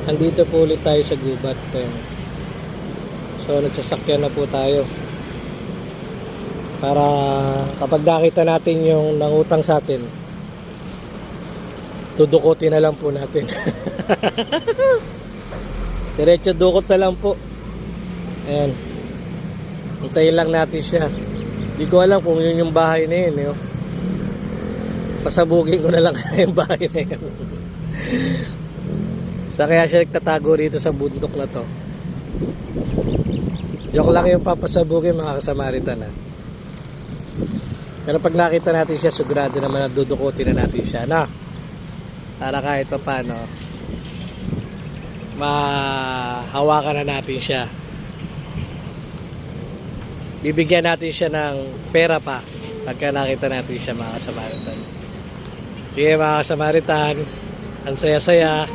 Andito po ulit tayo sa gubat. Ayan. So nagsasakyan na po tayo. Para kapag nakita natin yung nangutang sa atin, dudukutin na lang po natin. Diretso dukot na lang po. Ayan. Hintayin lang natin siya. Hindi ko alam kung yun yung bahay na yun. Yun. Pasabugin ko na lang yung bahay na yun. Sa kaya siya nagtatago rito sa bundok na to. Joke lang yung papasabugin mga kasamaritan ha. Pero pag nakita natin siya, sigurado naman na dudukutin na natin siya na. Para kahit pa paano mahawakan na natin siya. Bibigyan natin siya ng pera pa pagka nakita natin siya mga kasamaritan. Sige mga kasamaritan, ang saya-saya.